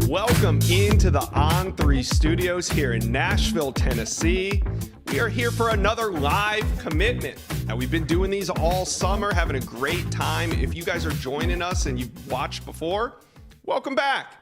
Welcome into the On3 studios here in Nashville, Tennessee. We are here for another live commitment. Now, we've been doing these all summer, having a great time. If you guys are joining us and you've watched before, welcome back.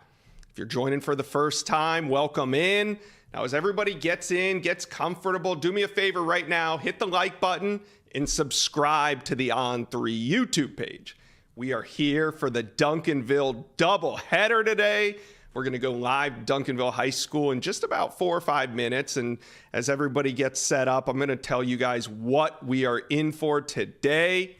If you're joining for the first time, welcome in. Now, as everybody gets in, gets comfortable, do me a favor right now, hit the like button and subscribe to the On3 YouTube page. We are here for the Duncanville doubleheader today. We're going to go live to Duncanville High School in just about 4 or 5 minutes. And as everybody gets set up, I'm going to tell you guys what we are in for today.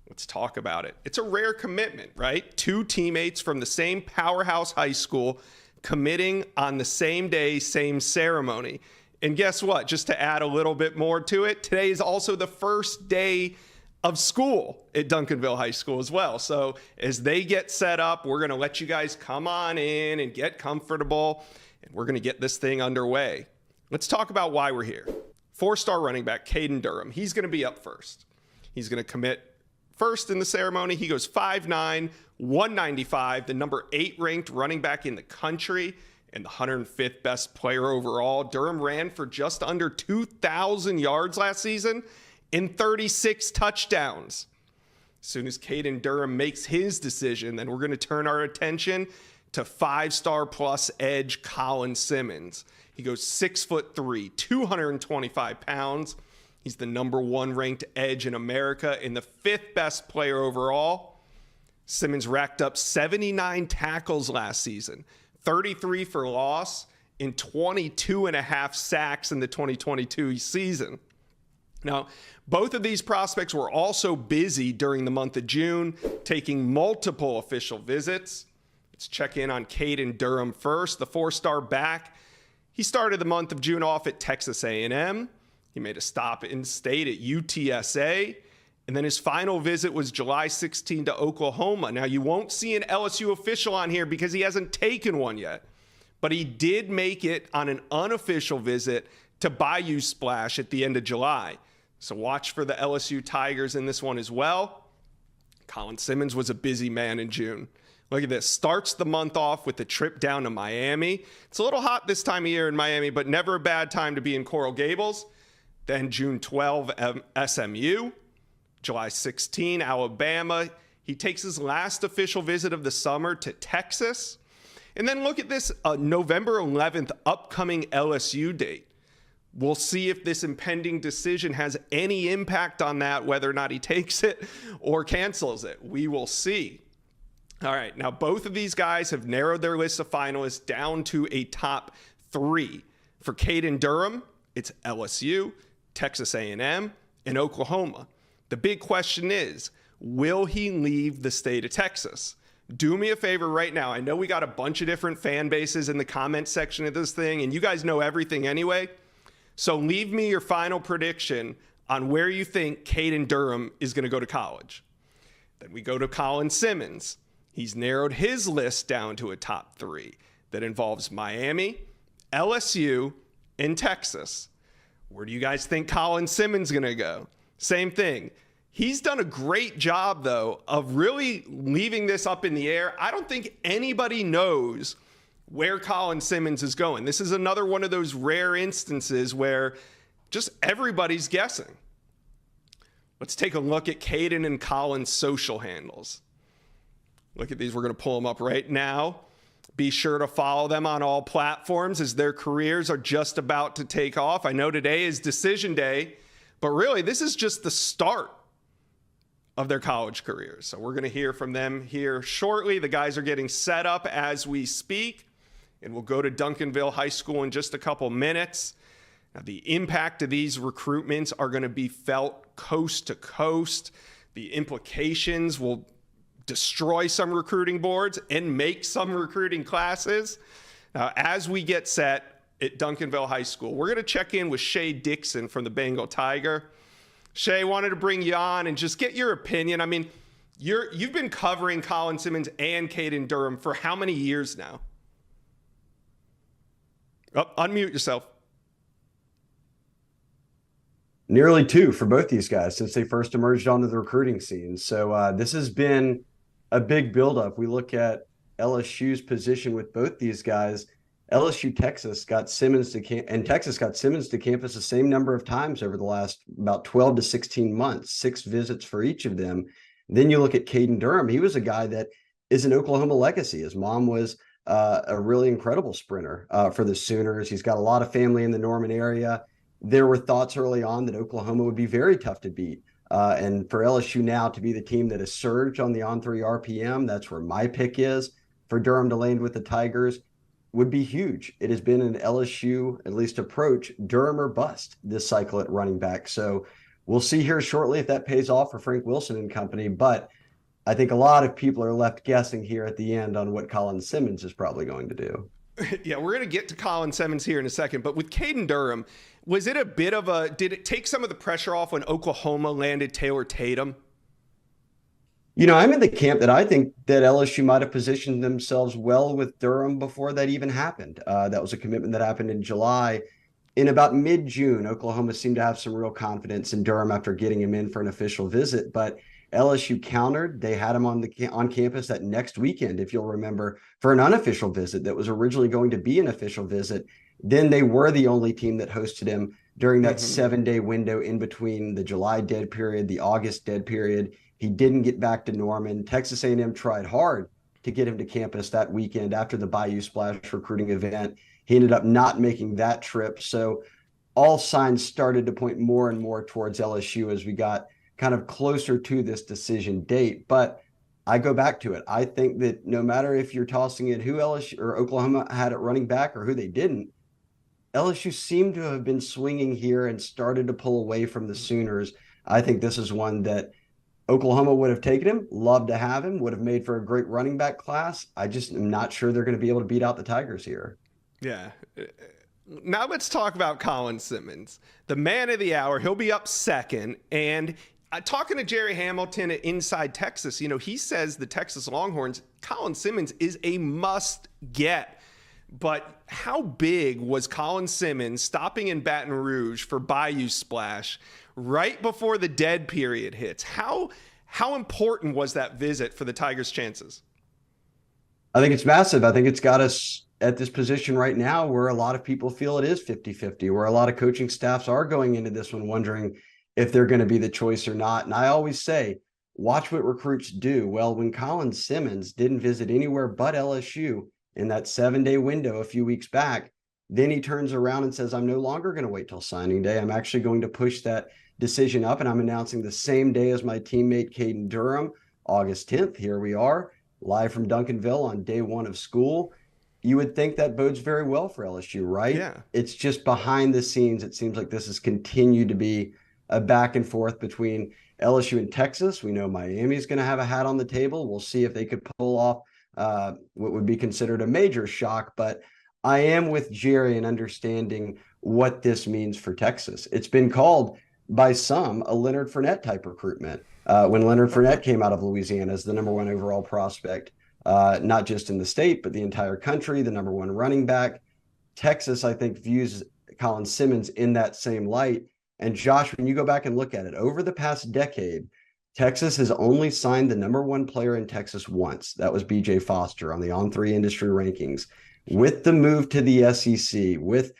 Let's talk about it. It's a rare commitment, right? 2 teammates from the same powerhouse high school committing on the same day, same ceremony. And guess what? Just to add a little bit more to it, today is also the first day of school at Duncanville High School as well. So as they get set up, we're going to let you guys come on in and get comfortable, and we're going to get this thing underway. Let's talk about why we're here. 4-star running back Kaden Durham. He's going to be up first. He's going to commit first in the ceremony. He goes 5'9", 195, the number 8 ranked running back in the country and the 105th best player overall. Durham ran for just under 2,000 yards last season and 36 touchdowns. As soon as Kaden Durham makes his decision, then we're going to turn our attention to 5-star plus edge Colin Simmons. He goes 6'3", 225 pounds. He's the number 1 ranked edge in America and the 5th best player overall. Simmons racked up 79 tackles last season, 33 for loss, and 22.5 sacks in the 2022 season. Now, both of these prospects were also busy during the month of June, taking multiple official visits. Let's check in on Kaden Durham first, the 4-star back. He started the month of June off at Texas A&M. He made a stop in state at UTSA. And then his final visit was July 16 to Oklahoma. Now, you won't see an LSU official on here because he hasn't taken one yet. But he did make it on an unofficial visit to Bayou Splash at the end of July. So watch for the LSU Tigers in this one as well. Colin Simmons was a busy man in June. Look at this. Starts the month off with a trip down to Miami. It's a little hot this time of year in Miami, but never a bad time to be in Coral Gables. Then June 12, SMU. July 16, Alabama. He takes his last official visit of the summer to Texas. And then look at this November 11th upcoming LSU date. We'll see if this impending decision has any impact on that, whether or not he takes it or cancels it. We will see. All right, now both of these guys have narrowed their list of finalists down to a top 3. For Kaden Durham, it's LSU, Texas A&M, and Oklahoma. The big question is, will he leave the state of Texas? Do me a favor right now. I know we got a bunch of different fan bases in the comment section of this thing, and you guys know everything anyway. So leave me your final prediction on where you think Kaden Durham is going to go to college. Then we go to Colin Simmons. He's narrowed his list down to a top 3 that involves Miami, LSU, and Texas. Where do you guys think Colin Simmons is going to go? Same thing. He's done a great job, though, of really leaving this up in the air. I don't think anybody knows where Colin Simmons is going. This is another one of those rare instances where just everybody's guessing. Let's take a look at Kaden and Colin's social handles. Look at these. We're going to pull them up right now. Be sure to follow them on all platforms as their careers are just about to take off. I know today is decision day, but really this is just the start of their college careers. So we're going to hear from them here shortly. The guys are getting set up as we speak. And we'll go to Duncanville High School in just a couple minutes. Now, the impact of these recruitments are going to be felt coast to coast. The implications will destroy some recruiting boards and make some recruiting classes. Now, as we get set at Duncanville High School, we're going to check in with Shea Dixon from the Bengal Tiger. Shea, wanted to bring you on and just get your opinion. I mean, you've been covering Colin Simmons and Kaden Durham for how many years now? Oh, unmute yourself. Nearly 2 for both these guys since they first emerged onto the recruiting scene. So this has been a big buildup. We look at LSU's position with both these guys, LSU Texas got Simmons and Texas got Simmons to campus the same number of times over the last about 12 to 16 months, 6 visits for each of them. Then you look at Kaden Durham. He was a guy that is an Oklahoma legacy. His mom was a really incredible sprinter for the Sooners. He's got a lot of family in the Norman area. There were thoughts early on that Oklahoma would be very tough to beat. And for LSU now to be the team that has surged on the on-3 RPM, that's where my pick is for Durham to land with the Tigers, would be huge. It has been an LSU, at least approach, Durham or bust this cycle at running back. So we'll see here shortly if that pays off for Frank Wilson and company. But I think a lot of people are left guessing here at the end on what Colin Simmons is probably going to do. Yeah, we're going to get to Colin Simmons here in a second. But with Kaden Durham, was it a bit of a, did it take some of the pressure off when Oklahoma landed Taylor Tatum? You know, I'm in the camp that I think that LSU might have positioned themselves well with Durham before that even happened. That was a commitment that happened in July. In about mid-June, Oklahoma seemed to have some real confidence in Durham after getting him in for an official visit. But LSU countered. They had him on campus that next weekend, if you'll remember, for an unofficial visit that was originally going to be an official visit. Then they were the only team that hosted him during that 7-day window in between the July dead period, the August dead period. He didn't get back to Norman. Texas A&M tried hard to get him to campus that weekend after the Bayou Splash recruiting event. He ended up not making that trip. So all signs started to point more and more towards LSU as we got kind of closer to this decision date. But I go back to it. I think that no matter if you're tossing it who LSU or Oklahoma had at running back or who they didn't, LSU seemed to have been swinging here and started to pull away from the Sooners. I think this is one that Oklahoma would have taken him, loved to have him, would have made for a great running back class. I just am not sure they're going to be able to beat out the Tigers here. Yeah. Now let's talk about Colin Simmons, the man of the hour. He'll be up second. And talking to Jerry Hamilton at Inside Texas, you know, he says the Texas Longhorns, Colin Simmons is a must get. But how big was Colin Simmons stopping in Baton Rouge for Bayou Splash right before the dead period hits? How important was that visit for the Tigers' chances? I think it's massive. I think it's got us at this position right now where a lot of people feel it is 50-50, where a lot of coaching staffs are going into this one wondering if they're going to be the choice or not. And I always say, watch what recruits do. Well, when Colin Simmons didn't visit anywhere but LSU in that 7-day window a few weeks back, then he turns around and says, I'm no longer going to wait till signing day. I'm actually going to push that decision up, and I'm announcing the same day as my teammate Kaden Durham, August 10th. Here we are, live from Duncanville on day one of school. You would think that bodes very well for LSU, right? Yeah. It's just behind the scenes. It seems like this has continued to be a back and forth between LSU and Texas. We know Miami's going to have a hat on the table. We'll see if they could pull off what would be considered a major shock. But I am with Jerry in understanding what this means for Texas. It's been called by some a Leonard Fournette type recruitment. When Leonard Fournette came out of Louisiana as the #1 overall prospect, not just in the state, but the entire country, the #1 running back. Texas, I think, views Colin Simmons in that same light. And Josh, when you go back and look at it, over the past decade, Texas has only signed the #1 player in Texas once. That was B.J. Foster on the On3 industry rankings. With the move to the SEC, with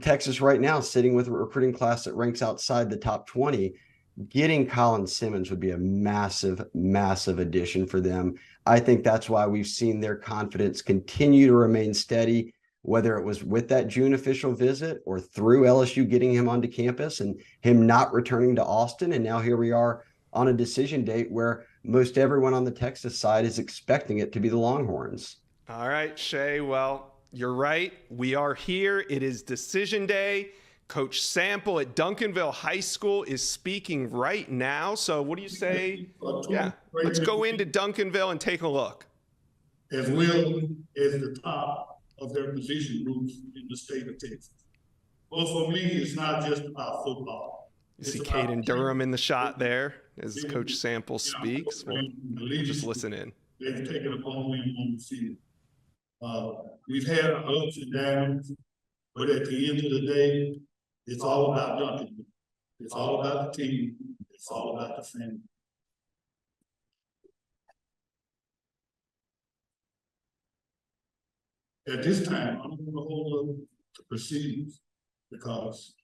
Texas right now sitting with a recruiting class that ranks outside the top 20, getting Colin Simmons would be a massive, massive addition for them. I think that's why we've seen their confidence continue to remain steady, whether it was with that June official visit or through LSU getting him onto campus and him not returning to Austin. And now here we are on a decision date where most everyone on the Texas side is expecting it to be the Longhorns. All right, Shea. Well, you're right. We are here. It is decision day. Coach Sample at Duncanville High School is speaking right now. So what do you say? Yeah, let's go into Duncanville and take a look. As well as the top of their position groups in the state of Texas. Well, for me, it's not just about football. You see Kaden Durham in the shot there as Coach Sample speaks. We'll just listen in. They've taken upon them on the field. We've had ups and downs, but at the end of the day, it's all about Duncanville. It's all about the team. It's all about the family. at this time, I'm gonna hold up the proceedings because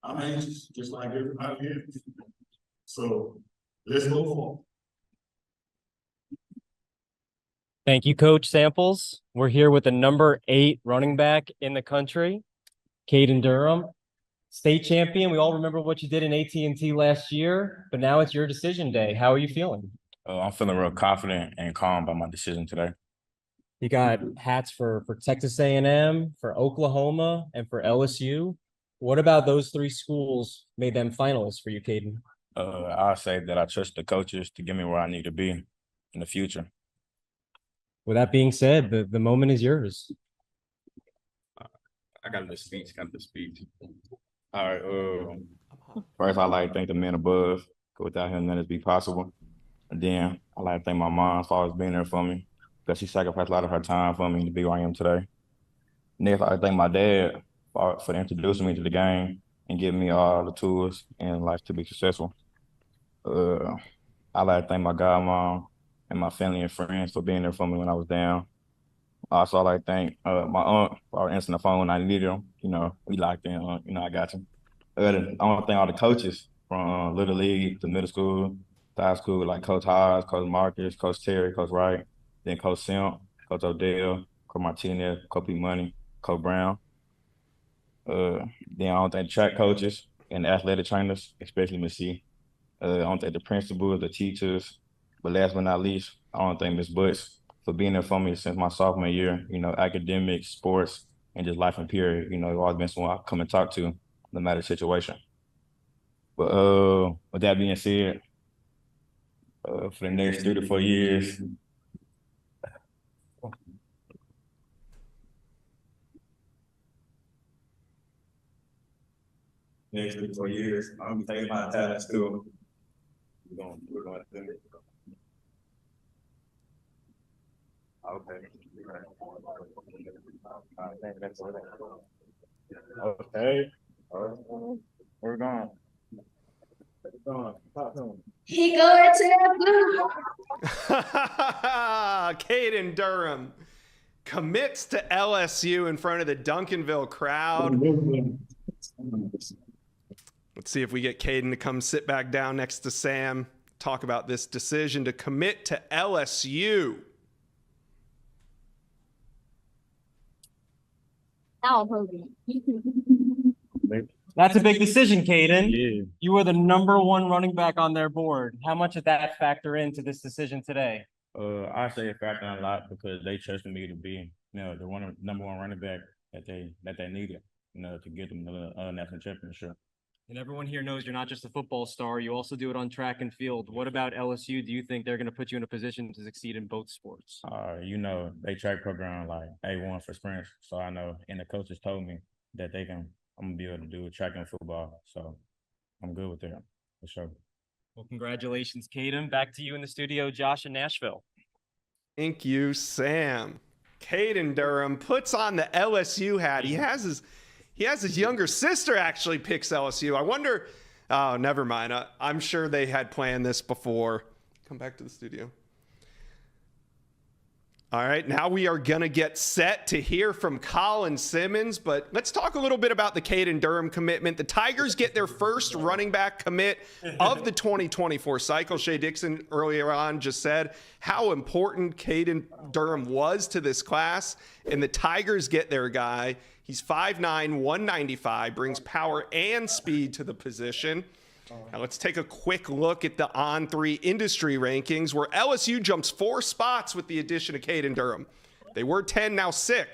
I'm anxious, just like everybody else. So let's go forward. Thank you, Coach Samples. We're here with the number 8 running back in the country, Kaden Durham, state champion. We all remember what you did in AT&T last year, but now it's your decision day. How are you feeling? I'm feeling real confident and calm by my decision today. You got hats for Texas A&M, for Oklahoma, and for LSU. What about those 3 schools made them finalists for you, Kaden? I'll say that I trust the coaches to get me where I need to be in the future. With that being said, the moment is yours. I got the speech, All right. First, I'd like to thank the men above. Without him, none of this be possible. And then I'd like to thank my mom for always being there for me, because she sacrificed a lot of her time for me to be where I am today. Next, I'd like to thank my dad for introducing me to the game and giving me all the tools in life to be successful. I'd like to thank my godmom and my family and friends for being there for me when I was down. Also, I'd like to thank my aunt for answering the phone when I needed them. You know, we locked in, I got you. I want to thank all the coaches from Little League to middle school, to high school, like Coach Haas, Coach Marcus, Coach Terry, Coach Wright, then Coach Simp, Coach Odell, Coach Martinez, Coach P. Money, Coach Brown. Then I want to thank the track coaches and the athletic trainers, especially Miss C. I want to thank the principals, the teachers, but last but not least, I want to thank Miss Butts for being there for me since my sophomore year, academics, sports, and just life in period. You've always been someone I come and talk to, no matter the situation. But with that being said, for the next 3 to 4 years, I'm taking my talents too. We're going to do it. Okay. Okay. We're going. He going to the blue. Kaden Durham commits to LSU in front of the Duncanville crowd. Let's see if we get Kaden to come sit back down next to Sam, talk about this decision to commit to LSU. That's a big decision, Kaden. Yeah. You were the number 1 running back on their board. How much did that factor into this decision today? I say it factored in a lot because they trusted me to be, the number 1 running back that they needed, to get them the national championship. And everyone here knows you're not just a football star. You also do it on track and field. What about LSU? Do you think they're going to put you in a position to succeed in both sports? They track program like A1 for sprints. So I know, and the coaches told me that I'm going to be able to do track and football. So I'm good with that, for sure. Well, congratulations, Kaden. Back to you in the studio, Josh in Nashville. Thank you, Sam. Kaden Durham puts on the LSU hat. He has his younger sister actually picks LSU. I wonder, oh, never mind. I'm sure they had planned this before. Come back to the studio. All right, now we are going to get set to hear from Colin Simmons, but let's talk a little bit about the Kaden Durham commitment. The Tigers get their first running back commit of the 2024 cycle. Shea Dixon earlier on just said how important Kaden Durham was to this class, and the Tigers get their guy. He's 5'9", 195, brings power and speed to the position. Now let's take a quick look at the On3 industry rankings, where LSU jumps 4 spots with the addition of Kaden Durham. They were 10, now 6.